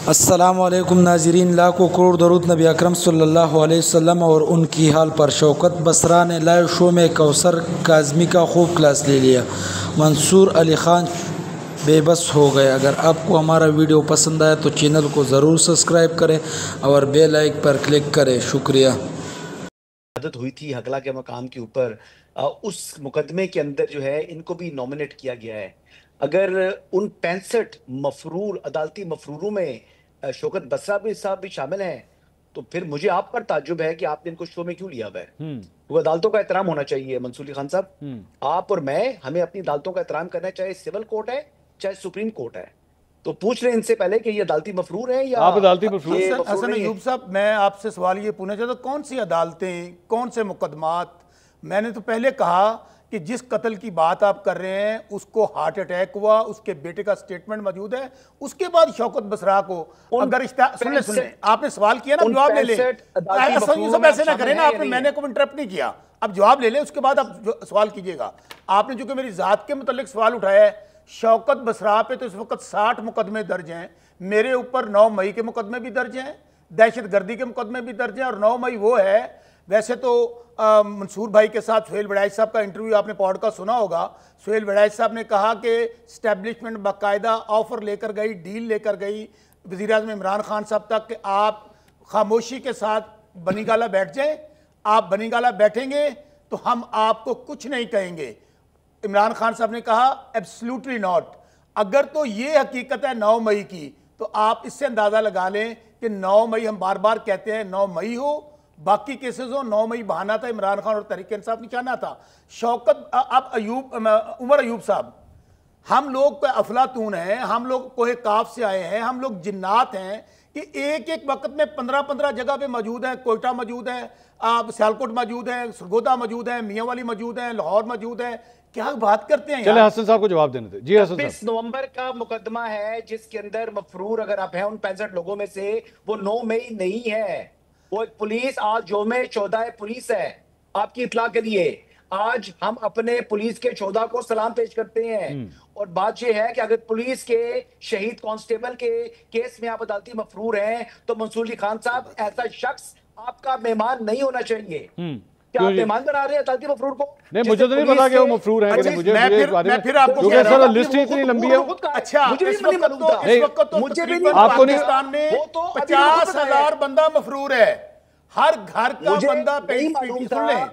السلام علیکم ناظرین، لاکھوں کروڑ درود نبی اکرم صلی اللہ علیہ وسلم اور ان کی حال پر۔ شوکت بسرا نے لائیو شو میں کوثر کاظمی کا خوب کلاس لے لیا، منصور علی خان بے بس ہو گئے۔ اگر آپ کو ہمارا ویڈیو پسند آیا تو چینل کو ضرور سبسکرائب کریں اور بیل آئیکن پر کلک کریں۔ شکریہ۔ عادت ہوئی تھی حقلہ کے مقام کے اوپر، اس مقدمے کے اندر جو ہے ان کو بھی نومینیٹ کیا گیا ہے۔ اگر ان 65 مفرور عدالتی مفروروں میں شوکت بسرا صاحب بھی شامل ہیں تو پھر مجھے آپ پر تعجب ہے کہ آپ نے ان کو شو میں کیوں لیا ہوا ہے۔ وہ عدالتوں کا احترام ہونا چاہیے منصور علی خان صاحب، آپ اور میں، ہمیں اپنی عدالتوں کا احترام کرنا ہے، چاہے سول کورٹ ہے چاہے سپریم کورٹ ہے۔ تو پوچھ رہے ہیں ان سے پہلے کہ یہ عدالتی مفرور ہیں یا آپ عدالتی مفرور؟ حسن ایوب صاحب، میں آپ سے سوال یہ پوچھنا چاہتا ہوں، کون سی عدالتیں، کون سے مقدمات؟ میں نے تو پہلے کہا کہ جس قتل کی بات آپ کر رہے ہیں اس کو ہارٹ اٹیک ہوا، اس کے بیٹے کا سٹیٹمنٹ موجود ہے، اس کے بعد شوکت بسرا کو اگر سن لیں آپ نے سوال کیا نا، جواب لے لیں۔ حسن یوسف ایسے نہ کریں نا، میں نے کوئی انٹرپٹ نہیں کیا، اب جواب لے لیں، اس کے بعد آپ سوال کیجئے گا۔ آپ نے چونکہ میری ذات کے متعلق سوال اٹھایا ہے، شوکت بسرا پہ تو اس وقت 60 مقدمے درج ہیں، میرے اوپر 9 مئی کے مقدمے بھی درج ہیں، دہشت گردی کے مقدمے بھی درج ہیں، اور 9 مئی وہ ہے۔ ویسے تو منصور بھائی کے ساتھ سہیل وڑائچ صاحب کا انٹرویو آپ نے پوڈ کا سنا ہوگا، سہیل وڑائچ صاحب نے کہا کہ اسٹیبلشمنٹ باقاعدہ آفر لے کر گئی، ڈیل لے کر گئی وزیر اعظم عمران خان صاحب تک کہ آپ خاموشی کے ساتھ بنی گالہ بیٹھ جائیں، آپ بنی گالہ بیٹھیں گے تو ہم آپ کو کچھ نہیں کہیں گے۔ عمران خان صاحب نے کہا ایبسلوٹلی ناٹ۔ اگر تو یہ حقیقت ہے 9 مئی کی تو آپ اس سے اندازہ لگا لیں کہ 9 مئی، ہم بار بار کہتے ہیں 9 مئی ہو، باقی کیسز ہو، 9 مئی بہانہ تھا، عمران خان اور تحریک انصاف نشانہ تھا۔ شوکت اب عمر ایوب صاحب، ہم لوگ افلاطون ہیں، ہم لوگ کوہ کاف سے آئے ہیں، ہم لوگ جنات ہیں کہ ایک ایک وقت میں 15 جگہ پہ موجود ہیں، کوئٹہ موجود ہے، سیالکوٹ موجود ہے، سرگودا موجود ہے، میاں والی موجود ہے، لاہور موجود ہے۔ کیا بات کرتے ہیں؟ چلے حسن صاحب کو جواب دینے دیں۔ جی حسن صاحب۔ 26 نومبر کا مقدمہ ہے جس کے اندر مفرور اگر آپ ہیں ان 65 لوگوں میں سے، وہ 9 مئی نہیں ہے، وہ ایک پولیس، آج یوم 14 پولیس ہے۔ آپ کی اطلاع کے لیے آج ہم اپنے پولیس کے 14 کو سلام پیش کرتے ہیں، اور بات یہ ہے کہ اگر پولیس کے شہید کانسٹیبل کے کیس میں آپ عدالتی مفرور ہیں تو منصور علی خان صاحب، ایسا شخص آپ کا مہمان نہیں ہونا چاہیے۔ کیا آپ مہمان بنا رہے ہیں عدالتی مفرور کو؟ نہیں، مجھے تو نہیں پتا کہ وہ مفرور ہیں کہ مجھے میں پھر آپ کو کیونکہ سر لسٹ ہی اتنی لمبی ہے۔ اچھا، اس وقت تو تقریباً پاکستان میں 50,000 بندہ مفرور ہے، ہر گھر کا بندہ سن لیں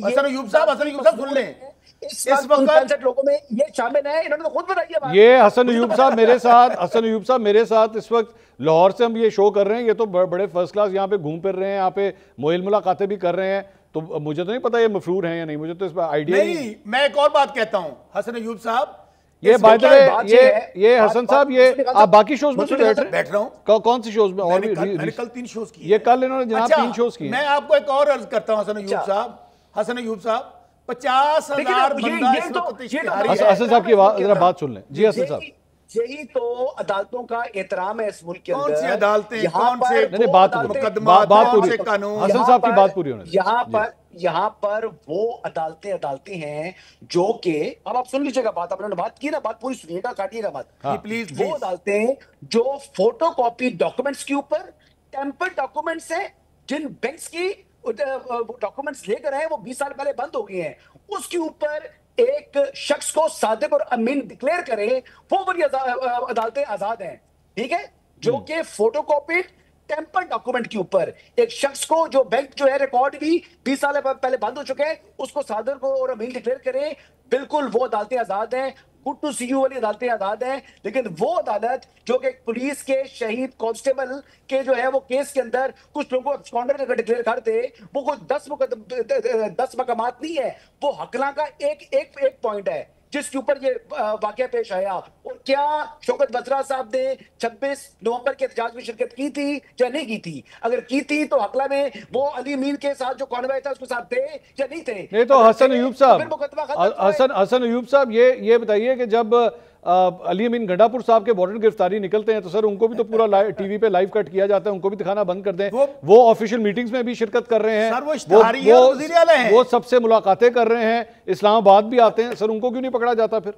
حسن ایوب صاحب سن لیں، اس وقت لوگوں میں یہ شامل ہیں، انہوں نے خود بتائیے۔ یہ حسن ایوب صاحب میرے ساتھ اس وقت لاہور سے ہم یہ شو کر رہے ہیں، یہ تو بڑے فرسٹ کلاس یہاں پہ گھوم پھر رہے ہیں، یہاں پہ موئل ملاقاتیں بھی کر رہے ہیں، تو مجھے تو نہیں پتا یہ مفرور ہیں یا نہیں، مجھے تو اس پہ آئیڈیا نہیں۔ میں ایک اور بات کہتا ہوں حسن ایوب صاحب، یہ بائی دا وے، یہ حسن صاحب، یہ آپ باقی شوز میں بیٹھ رہا ہوں، کون سی شوز میں؟ اور بھی میں نے کل 3 شوز کی، یہ کل انہوں نے جناب 3 شوز کی۔ میں آپ کو ایک اور عرض کرتا ہوں حسن ایوب صاحب، 50,000 بندہ اس وقت اشتہاری ہے۔ حسن صاحب کی ذرا بات سن لیں۔ جی حسن صاحب، یہی تو عدالتوں کا احترام ہے اس ملک کے اندر۔ کون سی عدالتیں، کون سے مقدمات، کون سے قانون؟ حسن صاحب کی بات پوری ہونے دیں۔ یہاں پر وہ عدالتیں ہیں جو کہ، اب آپ سن لیجئے گا بات، آپ نے بات کی نا، بات پوری سنیے گا، کاٹیے گا بات۔ وہ عدالتیں جو فوٹو کاپی ڈاکومنٹس کے اوپر، ٹیمپر ڈاکومنٹس ہیں، جن بینکس کی ڈاکومنٹس لے کر آئے وہ 20 سال پہلے بند ہو گئے ہیں، اس کے اوپر ایک شخص کو صادق اور امین ڈکلیئر کرے، وہ بڑی عدالتیں آزاد ہیں، ٹھیک ہے؟ جو کہ فوٹو کاپی ٹیمپر ڈاکومنٹ کے اوپر ایک شخص کو، جو بینک جو ہے ریکارڈ بھی 20 سال پہلے بند ہو چکے ہیں، اس کو صادق اور امین ڈکلیئر کرے، بالکل وہ عدالتیں آزاد ہیں، گڈ ٹو سی یو والی عدالتیں آزاد ہیں۔ لیکن وہ عدالت جو کہ پولیس کے شہید کانسٹیبل کے جو ہے وہ کیس کے اندر کچھ لوگوں کو ایبسکونڈر ڈکلیئر کر دے، وہ کوئی 10 مقامات نہیں ہے، وہ حقلہ کا ایک پوائنٹ ہے جس کے اوپر یہ واقعہ پیش آیا۔ اور کیا شوکت بسرا صاحب نے 26 نومبر کے احتجاج میں شرکت کی تھی یا نہیں کی تھی؟ اگر کی تھی تو حقلہ میں وہ علی امین کے ساتھ جو کانوائے تھا اس کے ساتھ تھے یا نہیں تھے؟ نہیں تو حسن ایوب صاحب یہ بتائیے کہ جب علی امین گھنڈا پور صاحب کے وارنٹ گرفتاری نکلتے ہیں تو سر ان کو بھی تو پورا ٹی وی پہ لائیو کٹ کیا جاتا ہے، ان کو بھی دکھانا بند کر دیں، وہ آفیشیل میٹنگز میں بھی شرکت کر رہے ہیں، وہ سب سے ملاقاتیں کر رہے ہیں، اسلام آباد بھی آتے ہیں، سر ان کو کیوں نہیں پکڑا جاتا پھر؟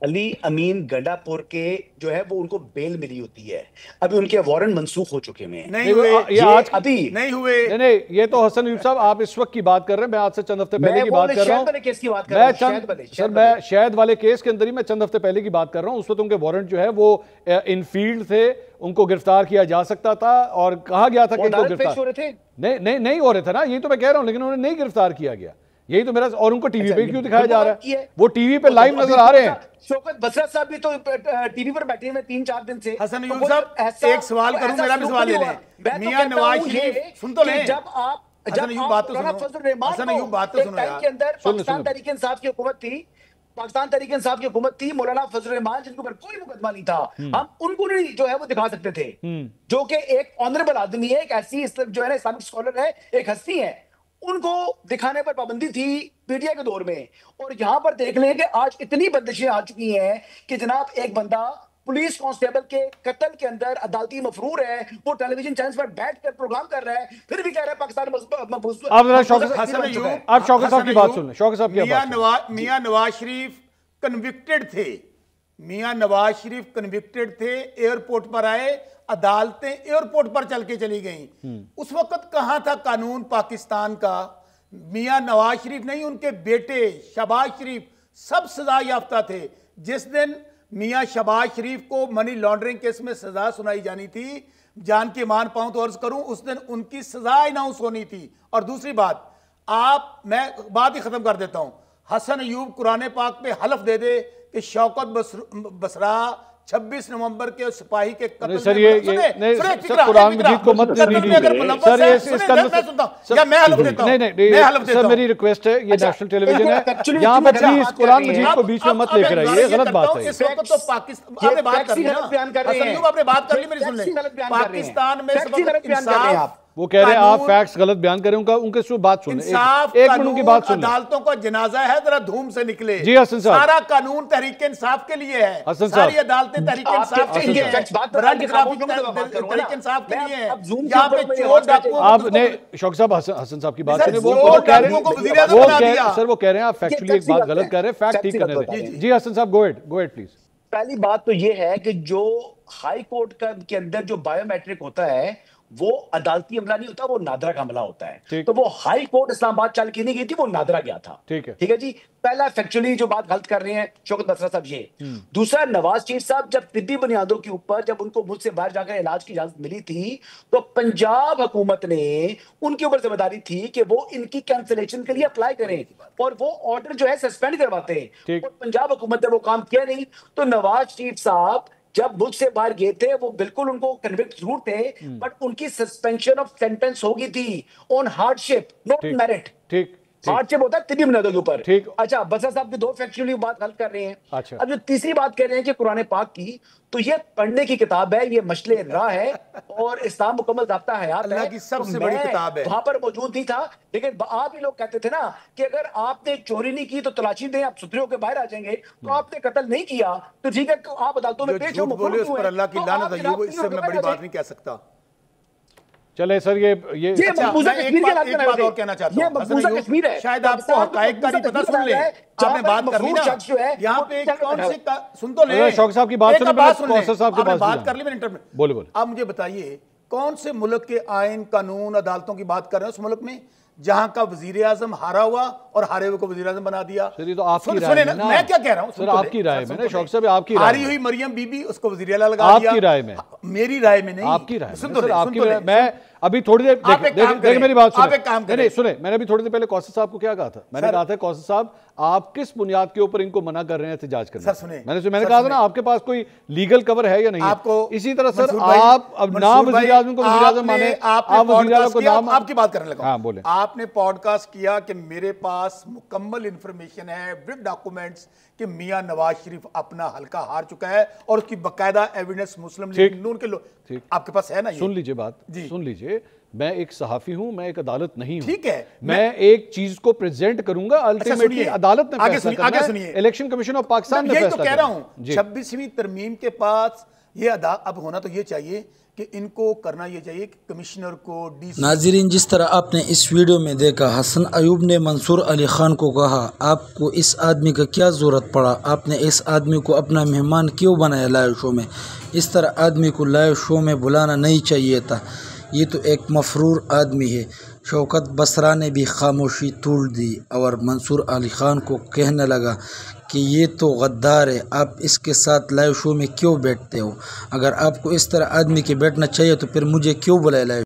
علی امین گنڈا پور کے جو ہے وہ ان کو بیل ملی ہوتی ہے, ابھی ان کے وارنٹ منسوخ ہو چکے ہیں. نہیں ہوئے, یہ ابھی نہیں ہوئے. نہیں, یہ تو حسن ایوب صاحب آپ اس وقت کی بات کر رہے ہیں, میں آج سے چند ہفتے پہلے کی بات کر رہا ہوں. میں شاید والے کیس کے اندر ہی میں چند ہفتے پہلے کی بات کر رہا ہوں. اس وقت ان کے وارنٹ جو ہے وہ ان فیلڈ تھے, ان کو گرفتار کیا جا سکتا تھا اور کہا گیا تھا کہ ان کو گرفتار نہیں ہو رہے تھے نا, یہی تو میں کہہ رہا ہوں, لیکن انہوں نے نہیں گرفتار کیا گیا, یہی تو میرا. اور ان کو ٹی وی پہ کیوں دکھایا جا رہا ہے؟ وہ ٹی وی پہ لائیو نظر آ رہے ہیں. شوکت بسرا صاحب بھی تو ٹی وی پر بیٹھے ہوئے 3-4 دن سے. حسن ایوب صاحب ایک سوال کروں, میرا بھی سوال لے لیں. میاں نواز شریف سن تو لیں, حسن ایوب بات تو سنو, حسن ایوب بات تو سنو یار. پاکستان تحریک انصاف کی حکومت تھی, پاکستان تحریک انصاف کی حکومت تھی, مولانا فضل الرحمان جن کے اوپر کوئی مقدمہ نہیں تھا, ہم ان کو نہیں جو ہے وہ دکھا سکتے تھے, جو کہ ایک آنریبل آدمی ہے, ایک ایسی جو ہے نا اسلامک اسکالر ہے, ایک ہستی ہے, ان کو دکھانے پر پابندی تھی میڈیا کے دور میں. اور یہاں پر دیکھ لیں کہ آج اتنی بندشیں آ چکی ہیں کہ جناب ایک بندہ پولیس کانسٹیبل کے قتل کے اندر عدالتی مفرور ہے, وہ ٹیلی ویژن چینلز پر بیٹھ کر پروگرام کر رہا ہے, پھر بھی کہہ رہا ہے پاکستان محفوظ. آپ شوکت صاحب کی بات سن لیں. شوکت صاحب کی بات, میاں نواز شریف کنوکٹڈ تھے, میاں نواز شریف کنوکٹڈ تھے, ایئرپورٹ پر آئے, عدالتیں ایئرپورٹ پر چل کے چلی گئیں. اس وقت کہاں تھا قانون پاکستان کا؟ میاں نواز شریف نہیں, ان کے بیٹے شہباز شریف سب سزا یافتہ تھے. جس دن میاں شہباز شریف کو منی لانڈرنگ کیس میں سزا سنائی جانی تھی, جان کے مان پاؤں تو عرض کروں, اس دن ان کی سزا اناؤنس ہونی تھی. اور دوسری بات, میں بات ہی ختم کر دیتا ہوں, حسن ایوب قرآن پاک پہ حلف دے دے کہ شوکت بسرا 26 نومبر کے سپاہی کے قتل سر یہ قرآن مجید کو مت سر اس کا میں حلف دیتا ہوں, نہیں سر میری ریکویسٹ ہے, یہ نیشنل ٹیلی ویژن ہے, یہاں پر پلیز قرآن مجید کو بیچ میں مت لے کر آئیے, غلط بات ہے. اس وقت تو پاکستان آپ نے بات کر لی نا, حسن ایوب آپ نے بات کر لی, میری سن لیں. پاکستان میں اس وقت انصاف, وہ کہہ رہے ہیں آپ فیکٹس غلط بیان کریں, ان کے بات سنیں, ایک منٹ کی بات سنیں. عدالتوں کا جنازہ ہے, ذرا دھوم سے نکلے. جی حسن صاحب, سارا قانون تحریک انصاف کے لیے ہے, حسن صاحب ساری عدالتیں تحریک انصاف کے لیے ہیں, برانڈ تحریک انصاف کے لیے ہیں. یہاں پہ چور ڈاکو آپ نے شوکت صاحب حسن صاحب کی بات سنیں, وہ کہہ رہے ہیں آپ فیکچولی ایک بات غلط کہہ رہے ہیں, فیکٹ ٹھیک کرنے دیں. جی حسن صاحب گو ایٹ پلیز. پہلی بات تو یہ ہے کہ جو ہائی کورٹ کے اندر جو بایو میٹرک ہوتا ہے وہ عدالتی عملہ نہیں ہوتا, وہ نادرا کا عملہ ہوتا ہے. تو وہ ہائی کورٹ اسلام آباد چل کے نہیں گئی تھی, وہ نادرا گیا تھا. ٹھیک ہے جی. پہلا فیکچولی جو بات غلط کر رہے ہیں شوکت بسرا صاحب یہ. دوسرا, نواز شریف صاحب جب طبی بنیادوں کے اوپر جب ان کو ملک سے باہر جا کر علاج کی اجازت ملی تھی, تو پنجاب حکومت نے ان کے اوپر ذمہ داری تھی کہ وہ ان کی کینسلیشن کے لیے اپلائی کریں اور وہ آرڈر جو ہے سسپینڈ کرواتے ہیں, اور پنجاب حکومت نے وہ کام کیا نہیں. تو نواز شریف صاحب جب ملک سے باہر گئے تھے, وہ بالکل ان کو کنوکٹ ضرور تھے, بٹ ان کی سسپینشن آف سینٹنس ہو گئی تھی آن ہارڈ شپ, نوٹ میرٹ. ہارڈ شپ ہوتا ہے طبی بنیادوں کے اوپر. اچھا, بسرا صاحب کی دو فیکچولی بات غلط کر رہے ہیں. اب جو تیسری بات کہہ رہے ہیں کہ قرآن پاک کی, تو یہ پڑھنے کی کتاب ہے, یہ مشل راہ ہے, اور اسلام مکمل ضابطہ حیات ہے. اللہ کی سب سے بڑی کتاب ہے. وہاں پر موجود نہیں تھا, لیکن آپ ہی لوگ کہتے تھے نا کہ اگر آپ نے چوری نہیں کی تو تلاشی دیں, آپ ستھرے ہو کے باہر آ جائیں گے. تو آپ نے قتل نہیں کیا تو ٹھیک ہے, آپ عدالتوں میں پیش ہو, بولے اس پر اللہ کی لعنت ہے, اس سے میں بڑی بات نہیں کہہ سکتا. چلے سر یہ ایک بات اور کہنا چاہتا ہوں, شاید آپ کو حقائق کا نہیں پتہ, سن لیں آپ نے بات کر لی نا, یہاں پہ کون سی سن تو لیں, شوکت صاحب کی بات سنیں, بات کر لی میں انٹرنیٹ. بولے آپ مجھے بتائیے کون سے ملک کے آئین قانون عدالتوں کی بات کر رہے ہیں اس ملک میں جہاں کا وزیر اعظم ہارا ہوا اور ہارے ہوئے کو وزیر اعظم بنا دیا؟ سر یہ تو آپ کی رائے میں نا, میں کیا کہہ رہا ہوں, سر آپ کی رائے میں نا شوکت صاحب, آپ کی رائے ہاری ہوئی مریم بی بی اس کو وزیر اعلیٰ لگا دیا. آپ کی رائے میں, میری رائے میں نہیں, آپ کی رائے میں. سر آپ کی رائے میں ابھی تھوڑی دیر دیکھ میری بات سنیں, سنیں, میں نے ابھی تھوڑی دیر پہلے کوثر صاحب کو کیا کہا تھا, میں نے کہا تھا کوثر صاحب آپ کس بنیاد کے اوپر ان کو منع کر رہے ہیں احتجاج کرنے سے. میں نے کہا تھا نا آپ کے پاس کوئی لیگل کور ہے یا نہیں. اسی طرح سر آپ اب نام وزیر اعظم کو وزیر اعظم مانے, آپ وزیر اعظم کو نام, آپ کی بات کرنے لگا. ہاں بولیں. آپ نے پوڈ کاسٹ کیا کہ میرے پاس مکمل انفارمیشن ہے ود ڈاکومنٹس کہ میاں نواز شریف اپنا حلقہ ہار چکا ہے, اور اس کی باقاعدہ ایویڈنس مسلم لیگ نون کے لوگ آپ کے پاس ہے نا. سن لیجئے بات, سن لیجئے, میں ایک صحافی ہوں, میں ایک عدالت نہیں ہوں. ٹھیک ہے, میں ایک چیز کو پریزنٹ کروں گا, الٹیمیٹلی عدالت نے فیصلہ کرنا ہے, الیکشن کمیشن آف پاکستان نے فیصلہ کرنا ہے. یہی تو کہہ رہا ہوں, 26ویں ترمیم کے پاس یہ اب ہونا تو یہ چاہیے کہ ان کو کرنا یہ چاہیے کہ کمشنر کو ڈی سی. ناظرین، جس طرح آپ نے اس ویڈیو میں دیکھا، حسن ایوب نے منصور علی خان کو کہا آپ کو اس آدمی کا کیا ضرورت پڑا، آپ نے اس آدمی کو اپنا مہمان کیوں بنایا لائیو شو میں، اس طرح آدمی کو لائیو شو میں بلانا نہیں چاہیے تھا، یہ تو ایک مفرور آدمی ہے. شوکت بسرا نے بھی خاموشی توڑ دی اور منصور علی خان کو کہنے لگا کہ یہ تو غدار ہے، آپ اس کے ساتھ لائیو شو میں کیوں بیٹھتے ہو، اگر آپ کو اس طرح آدمی کے بیٹھنا چاہیے تو پھر مجھے کیوں بلائے لائیو